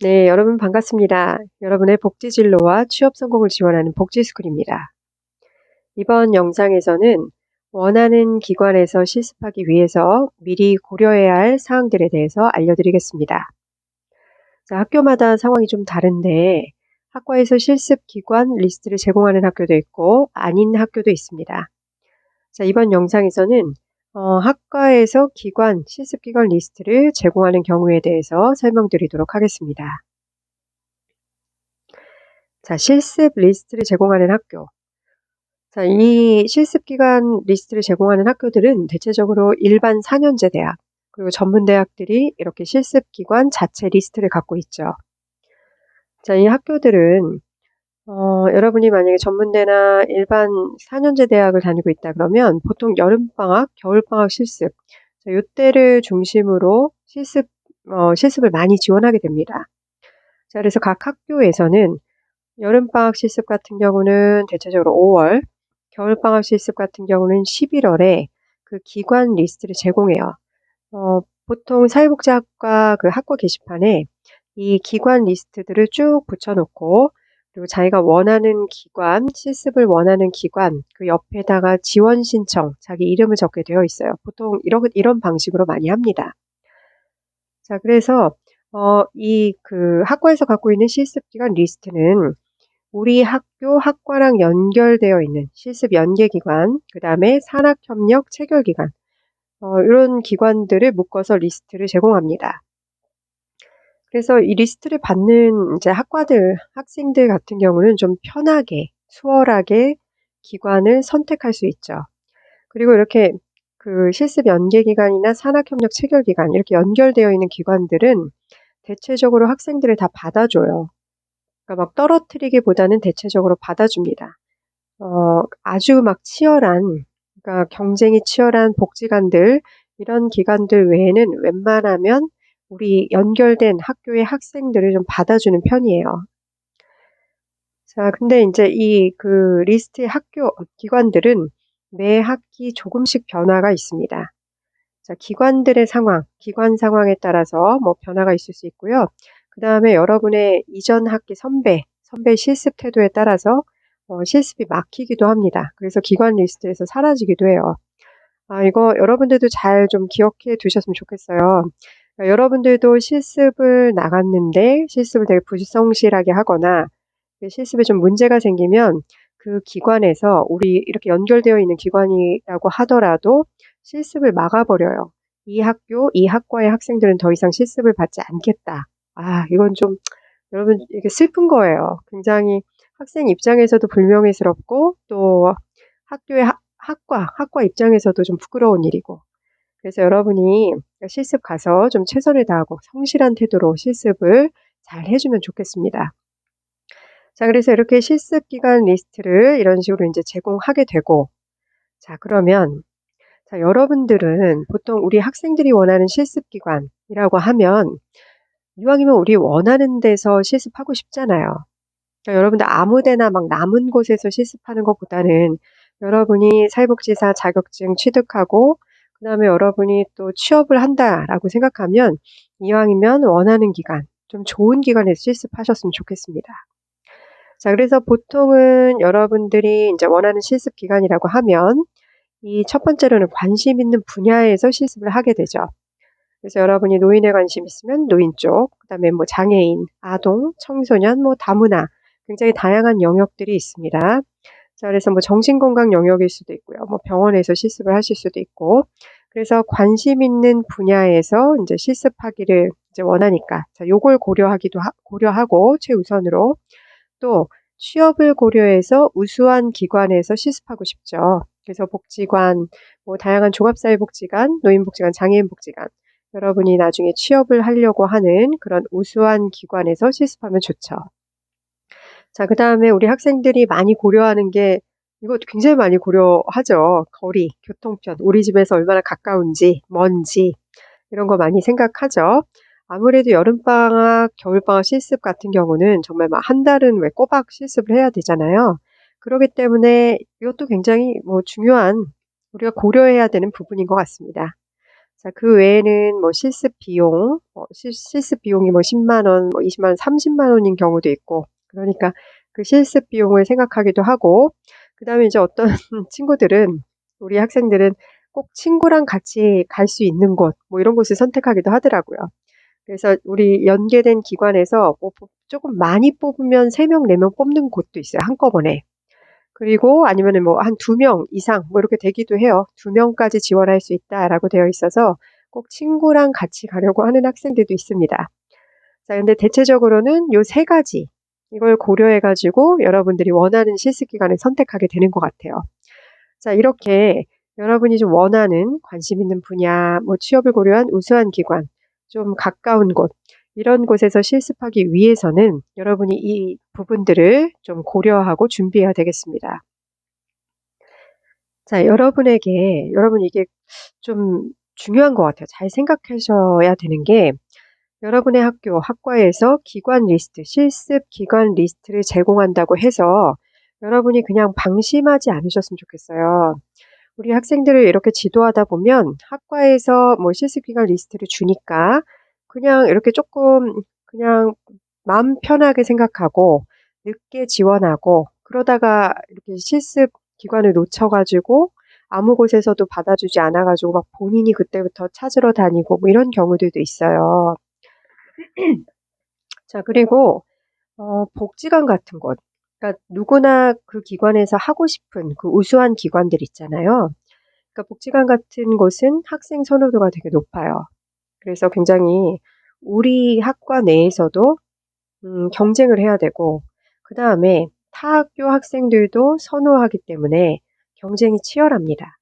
네, 여러분 반갑습니다. 여러분의 복지 진로와 취업 성공을 지원하는 복지스쿨입니다. 이번 영상에서는 원하는 기관에서 실습하기 위해서 미리 고려해야 할 사항들에 대해서 알려드리겠습니다. 자, 학교마다 상황이 좀 다른데 학과에서 실습 기관 리스트를 제공하는 학교도 있고 아닌 학교도 있습니다. 자, 이번 영상에서는 학과에서 실습 기관 리스트를 제공하는 경우에 대해서 설명드리도록 하겠습니다. 자, 실습 리스트를 제공하는 학교. 자, 이 실습 기간 리스트를 제공하는 학교들은 대체적으로 일반 4년제 대학, 그리고 전문 대학들이 이렇게 실습 기관 자체 리스트를 갖고 있죠. 자, 이 학교들은 여러분이 만약에 전문대나 일반 4년제 대학을 다니고 있다 그러면 보통 여름방학, 겨울방학 실습, 자, 요때를 중심으로 실습을 많이 지원하게 됩니다. 자, 그래서 각 학교에서는 여름방학 실습 같은 경우는 대체적으로 5월, 겨울방학 실습 같은 경우는 11월에 그 기관 리스트를 제공해요. 보통 사회복지학과 그 학과 게시판에 이 기관 리스트들을 쭉 붙여놓고 그리고 자기가 원하는 기관, 실습을 원하는 기관, 그 옆에다가 지원 신청, 자기 이름을 적게 되어 있어요. 보통 이런 방식으로 많이 합니다. 자, 그래서 이 그 학과에서 갖고 있는 실습 기관 리스트는 우리 학과랑 연결되어 있는 실습 연계기관, 그 다음에 산학협력 체결기관, 이런 기관들을 묶어서 리스트를 제공합니다. 그래서 이 리스트를 받는 이제 학생들 같은 경우는 좀 편하게, 수월하게 기관을 선택할 수 있죠. 그리고 이렇게 그 실습 연계기관이나 산학협력 체결기관, 이렇게 연결되어 있는 기관들은 대체적으로 학생들을 다 받아줘요. 그러니까 막 떨어뜨리기보다는 대체적으로 받아줍니다. 아주 막 그러니까 경쟁이 치열한 복지관들, 이런 기관들 외에는 웬만하면 우리 연결된 학교의 학생들을 좀 받아주는 편이에요. 자, 근데 이제 이 그 리스트의 기관들은 매 학기 조금씩 변화가 있습니다. 자, 기관 상황에 따라서 뭐 변화가 있을 수 있고요. 그 다음에 여러분의 이전 학기 선배 실습 태도에 따라서 실습이 막히기도 합니다. 그래서 기관 리스트에서 사라지기도 해요. 아, 이거 여러분들도 잘 좀 기억해 두셨으면 좋겠어요. 그러니까 여러분들도 실습을 나갔는데 실습을 되게 불성실하게 하거나 그 실습에 좀 문제가 생기면 그 기관에서 우리 이렇게 연결되어 있는 기관이라고 하더라도 실습을 막아버려요. 이 학과의 학생들은 더 이상 실습을 받지 않겠다. 아, 이건 좀 여러분 이게 슬픈 거예요. 굉장히 학생 입장에서도 불명예스럽고 또 학교의 학과 입장에서도 좀 부끄러운 일이고. 그래서 여러분이 실습 가서 좀 최선을 다하고 성실한 태도로 실습을 잘 해주면 좋겠습니다. 자, 그래서 이렇게 실습 기간 리스트를 이런 식으로 이제 제공하게 되고, 자, 그러면, 자, 여러분들은 보통 우리 학생들이 원하는 실습 기관이라고 하면, 이왕이면 우리 원하는 데서 실습하고 싶잖아요. 그러니까 여러분들 아무 데나 막 남은 곳에서 실습하는 것보다는 여러분이 사회복지사 자격증 취득하고, 그 다음에 여러분이 또 취업을 한다라고 생각하면, 이왕이면 원하는 기관, 좀 좋은 기관에서 실습하셨으면 좋겠습니다. 자, 그래서 보통은 여러분들이 이제 원하는 실습 기간이라고 하면 이 첫 번째로는 관심 있는 분야에서 실습을 하게 되죠. 그래서 여러분이 노인에 관심 있으면 노인 쪽, 그다음에 뭐 장애인, 아동, 청소년, 뭐 다문화 굉장히 다양한 영역들이 있습니다. 자, 그래서 뭐 정신건강 영역일 수도 있고요. 뭐 병원에서 실습을 하실 수도 있고. 그래서 관심 있는 분야에서 이제 실습하기를 이제 원하니까 자, 요걸 고려하고 최우선으로 또 취업을 고려해서 우수한 기관에서 실습하고 싶죠. 그래서 복지관, 뭐 다양한 종합사회복지관, 노인복지관, 장애인복지관, 여러분이 나중에 취업을 하려고 하는 그런 우수한 기관에서 실습하면 좋죠. 자, 그 다음에 우리 학생들이 많이 고려하는 게 이거 굉장히 많이 고려하죠. 거리, 교통편, 우리 집에서 얼마나 가까운지, 먼지, 이런 거 많이 생각하죠. 아무래도 여름방학, 겨울방학 실습 같은 경우는 정말 막 한 달은 왜 꼬박 실습을 해야 되잖아요. 그렇기 때문에 이것도 굉장히 뭐 중요한 우리가 고려해야 되는 부분인 것 같습니다. 자, 그 외에는 뭐 실습 비용, 실습 비용이 뭐 10만 원, 뭐 20만 원, 30만 원인 경우도 있고, 그러니까 그 실습 비용을 생각하기도 하고, 그 다음에 이제 어떤 친구들은, 우리 학생들은 꼭 친구랑 같이 갈 수 있는 곳, 뭐 이런 곳을 선택하기도 하더라고요. 그래서 우리 연계된 기관에서 뭐 조금 많이 뽑으면 3명, 4명 뽑는 곳도 있어요. 한꺼번에. 그리고 아니면은 뭐 한 2명 이상 뭐 이렇게 되기도 해요. 2명까지 지원할 수 있다라고 되어 있어서 꼭 친구랑 같이 가려고 하는 학생들도 있습니다. 자, 근데 대체적으로는 요 3가지 이걸 고려해 가지고 여러분들이 원하는 실습 기간을 선택하게 되는 것 같아요. 자, 이렇게 여러분이 좀 원하는 관심 있는 분야, 뭐 취업을 고려한 우수한 기관, 좀 가까운 곳, 이런 곳에서 실습하기 위해서는 여러분이 이 부분들을 좀 고려하고 준비해야 되겠습니다. 자, 여러분 이게 좀 중요한 것 같아요. 잘 생각하셔야 되는 게 여러분의 학과에서 기관 리스트, 실습 기관 리스트를 제공한다고 해서 여러분이 그냥 방심하지 않으셨으면 좋겠어요. 우리 학생들을 이렇게 지도하다 보면 학과에서 뭐 실습 기간 리스트를 주니까 그냥 이렇게 조금 그냥 마음 편하게 생각하고 늦게 지원하고 그러다가 이렇게 실습 기간을 놓쳐가지고 아무 곳에서도 받아주지 않아가지고 막 본인이 그때부터 찾으러 다니고 뭐 이런 경우들도 있어요. 자, 그리고 복지관 같은 곳. 그러니까 누구나 그 기관에서 하고 싶은 그 우수한 기관들 있잖아요. 그러니까 복지관 같은 곳은 학생 선호도가 되게 높아요. 그래서 굉장히 우리 학과 내에서도 경쟁을 해야 되고 그다음에 타 학교 학생들도 선호하기 때문에 경쟁이 치열합니다.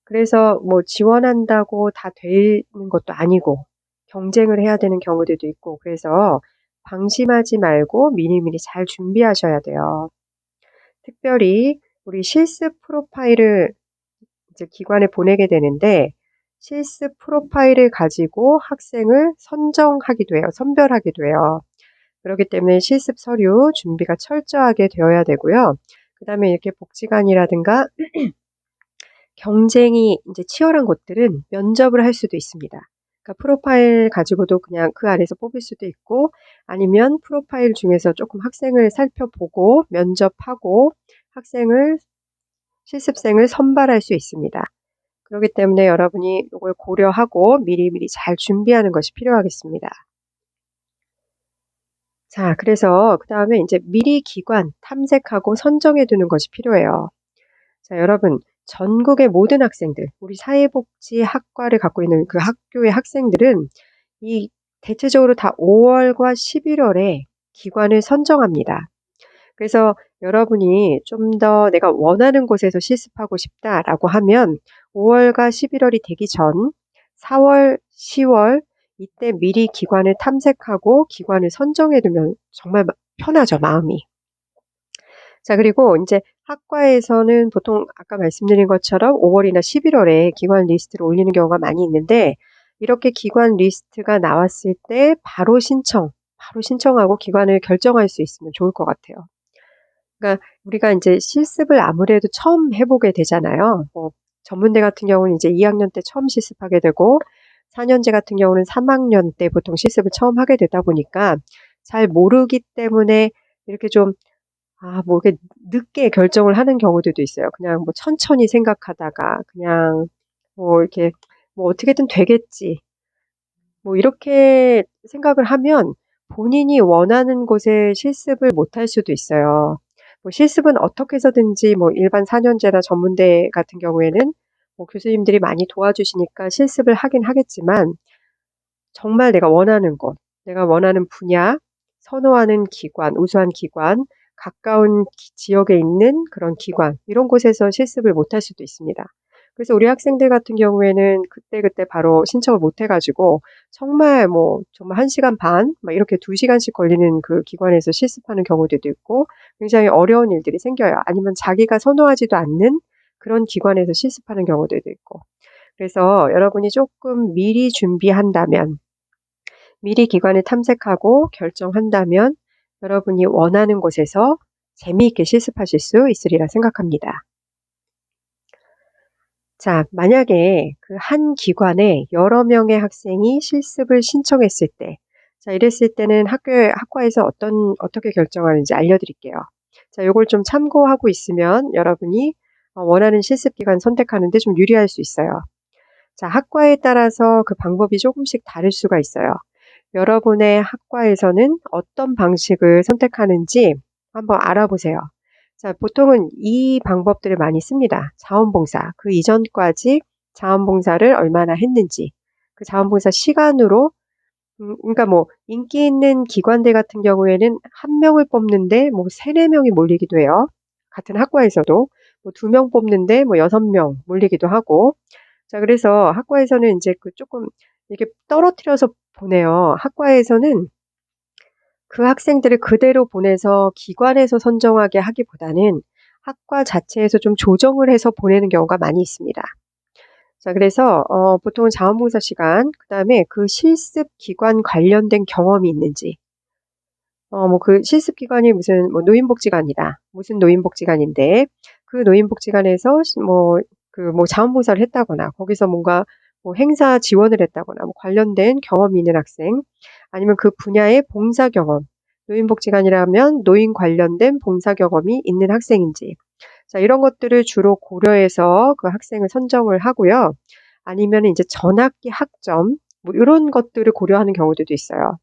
그래서 뭐 지원한다고 다 되는 것도 아니고 경쟁을 해야 되는 경우들도 있고 그래서 방심하지 말고 미리미리 잘 준비하셔야 돼요. 특별히 우리 실습 프로파일을 이제 기관에 보내게 되는데 실습 프로파일을 가지고 학생을 선정하기도 해요. 선별하기도 해요. 그렇기 때문에 실습 서류 준비가 철저하게 되어야 되고요. 그다음에 이렇게 복지관이라든가 경쟁이 이제 치열한 곳들은 면접을 할 수도 있습니다. 그러니까 프로파일 가지고도 그냥 그 안에서 뽑을 수도 있고 아니면 프로파일 중에서 조금 학생을 살펴보고 면접하고 학생을 실습생을 선발할 수 있습니다. 그렇기 때문에 여러분이 이걸 고려하고 미리미리 잘 준비하는 것이 필요하겠습니다. 자, 그래서 그 다음에 이제 미리 기관 탐색하고 선정해 두는 것이 필요해요. 자, 여러분, 전국의 모든 학생들, 우리 사회복지학과를 갖고 있는 그 학교의 학생들은 이 대체적으로 다 5월과 11월에 기관을 선정합니다. 그래서 여러분이 좀 더 내가 원하는 곳에서 실습하고 싶다라고 하면 5월과 11월이 되기 전 4월, 10월 이때 미리 기관을 탐색하고 기관을 선정해 두면 정말 편하죠, 마음이. 자, 그리고 이제 학과에서는 보통 아까 말씀드린 것처럼 5월이나 11월에 기관 리스트를 올리는 경우가 많이 있는데 이렇게 기관 리스트가 나왔을 때 바로 신청하고 기관을 결정할 수 있으면 좋을 것 같아요. 그러니까 우리가 이제 실습을 아무래도 처음 해보게 되잖아요. 뭐 전문대 같은 경우는 이제 2학년 때 처음 실습하게 되고 4년제 같은 경우는 3학년 때 보통 실습을 처음 하게 되다 보니까 잘 모르기 때문에 이렇게 좀 뭐 이렇게 늦게 결정을 하는 경우들도 있어요. 그냥 뭐 천천히 생각하다가 그냥 뭐 이렇게 뭐 어떻게든 되겠지. 뭐 이렇게 생각을 하면 본인이 원하는 곳에 실습을 못할 수도 있어요. 뭐 실습은 어떻게 해서든지 뭐 일반 4년제나 전문대 같은 경우에는 뭐 교수님들이 많이 도와주시니까 실습을 하긴 하겠지만 정말 내가 원하는 곳, 내가 원하는 분야, 선호하는 기관, 우수한 기관, 가까운 지역에 있는 그런 기관, 이런 곳에서 실습을 못할 수도 있습니다. 그래서 우리 학생들 같은 경우에는 그때그때 바로 신청을 못 해가지고 정말 1시간 반, 막 이렇게 2시간씩 걸리는 그 기관에서 실습하는 경우들도 있고 굉장히 어려운 일들이 생겨요. 아니면 자기가 선호하지도 않는 그런 기관에서 실습하는 경우들도 있고. 그래서 여러분이 조금 미리 준비한다면, 미리 기관을 탐색하고 결정한다면 여러분이 원하는 곳에서 재미있게 실습하실 수 있으리라 생각합니다. 자, 만약에 그 한 기관에 여러 명의 학생이 실습을 신청했을 때, 자, 이랬을 때는 학과에서 어떻게 결정하는지 알려드릴게요. 자, 요걸 좀 참고하고 있으면 여러분이 원하는 실습 기관 선택하는데 좀 유리할 수 있어요. 자, 학과에 따라서 그 방법이 조금씩 다를 수가 있어요. 여러분의 학과에서는 어떤 방식을 선택하는지 한번 알아보세요. 자, 보통은 이 방법들을 많이 씁니다. 자원봉사, 그 이전까지 자원봉사를 얼마나 했는지, 그 자원봉사 시간으로, 그러니까 뭐, 인기 있는 기관들 같은 경우에는 한 명을 뽑는데 뭐, 세네 명이 몰리기도 해요. 같은 학과에서도. 뭐, 두 명 뽑는데 뭐, 여섯 명 몰리기도 하고. 자, 그래서 학과에서는 이제 그 조금 이렇게 떨어뜨려서 보내요. 학과에서는 그 학생들을 그대로 보내서 기관에서 선정하게 하기보다는 학과 자체에서 좀 조정을 해서 보내는 경우가 많이 있습니다. 자, 그래서 보통은 자원봉사 시간, 그다음에 그 실습 기관 관련된 경험이 있는지, 뭐 그 실습 기관이 무슨 뭐 노인복지관이다, 무슨 노인복지관인데 그 노인복지관에서 뭐 자원봉사를 했다거나 거기서 뭔가 뭐 행사 지원을 했다거나 뭐 관련된 경험이 있는 학생, 아니면 그 분야의 봉사 경험, 노인복지관이라면 노인 관련된 봉사 경험이 있는 학생인지, 자, 이런 것들을 주로 고려해서 그 학생을 선정을 하고요. 아니면 이제 전학기 학점, 뭐 이런 것들을 고려하는 경우들도 있어요.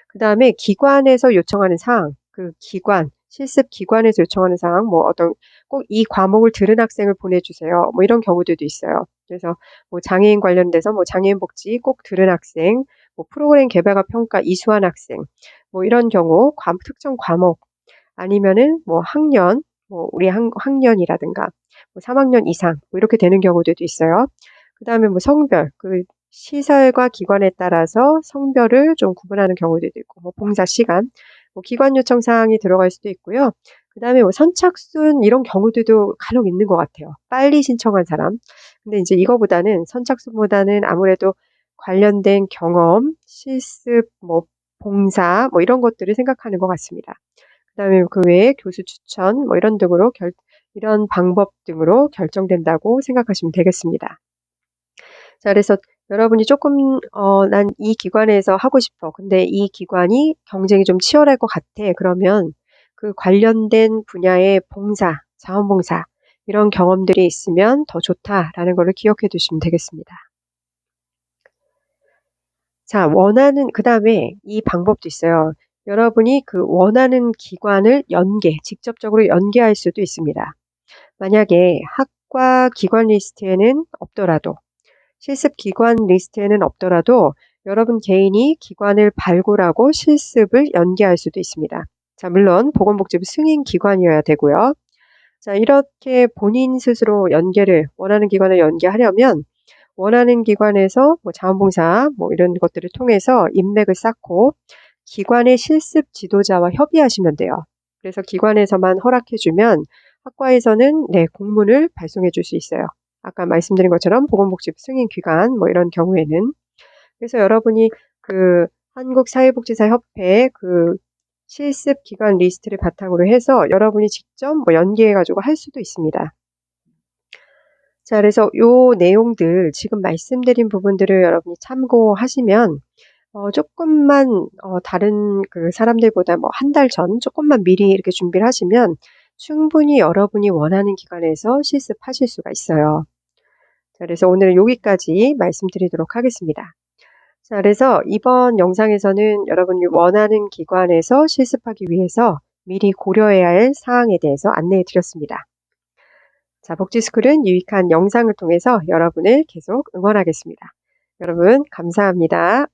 그 다음에 기관에서 요청하는 사항, 그 기관, 실습 기관에서 요청하는 사항, 뭐 어떤 꼭 이 과목을 들은 학생을 보내주세요. 뭐 이런 경우들도 있어요. 그래서 뭐 장애인 관련돼서 뭐 장애인 복지 꼭 들은 학생, 뭐 프로그램 개발과 평가 이수한 학생, 뭐 이런 경우 특정 과목 아니면은 뭐 학년, 뭐 우리 학년이라든가 뭐 3학년 이상 뭐 이렇게 되는 경우들도 있어요. 그 다음에 뭐 성별, 그 시설과 기관에 따라서 성별을 좀 구분하는 경우들도 있고, 뭐 봉사 시간, 뭐 기관 요청 사항이 들어갈 수도 있고요. 그 다음에 뭐 선착순 이런 경우들도 간혹 있는 것 같아요. 빨리 신청한 사람. 근데 이제 이거보다는 선착순보다는 아무래도 관련된 경험, 실습, 뭐 봉사, 뭐 이런 것들을 생각하는 것 같습니다. 그다음에 그 외에 교수 추천 뭐 이런 방법 등으로 결정된다고 생각하시면 되겠습니다. 자, 그래서 여러분이 조금 난 이 기관에서 하고 싶어. 근데 이 기관이 경쟁이 좀 치열할 것 같아. 그러면 그 관련된 분야의 봉사, 자원봉사 이런 경험들이 있으면 더 좋다라는 거를 기억해 두시면 되겠습니다. 자, 그다음에 이 방법도 있어요. 여러분이 그 원하는 기관을 직접적으로 연계할 수도 있습니다. 만약에 학과 기관 리스트에는 없더라도, 실습 기관 리스트에는 없더라도 여러분 개인이 기관을 발굴하고 실습을 연계할 수도 있습니다. 자, 물론 보건복지부 승인 기관이어야 되고요. 자, 이렇게 본인 스스로 원하는 기관을 연계하려면 원하는 기관에서 뭐 자원봉사 뭐 이런 것들을 통해서 인맥을 쌓고 기관의 실습 지도자와 협의하시면 돼요. 그래서 기관에서만 허락해주면 학과에서는 네, 공문을 발송해 줄 수 있어요. 아까 말씀드린 것처럼 보건복지부 승인 기관 뭐 이런 경우에는. 그래서 여러분이 그 한국사회복지사협회 그 실습 기관 리스트를 바탕으로 해서 여러분이 직접 뭐 연계해 가지고 할 수도 있습니다. 자, 그래서 요 내용들 지금 말씀드린 부분들을 여러분이 참고하시면 조금만 다른 그 사람들보다 뭐 한 달 전 조금만 미리 이렇게 준비를 하시면 충분히 여러분이 원하는 기관에서 실습하실 수가 있어요. 자, 그래서 오늘은 여기까지 말씀드리도록 하겠습니다. 자, 그래서 이번 영상에서는 여러분이 원하는 기관에서 실습하기 위해서 미리 고려해야 할 사항에 대해서 안내해 드렸습니다. 자, 복지스쿨은 유익한 영상을 통해서 여러분을 계속 응원하겠습니다. 여러분, 감사합니다.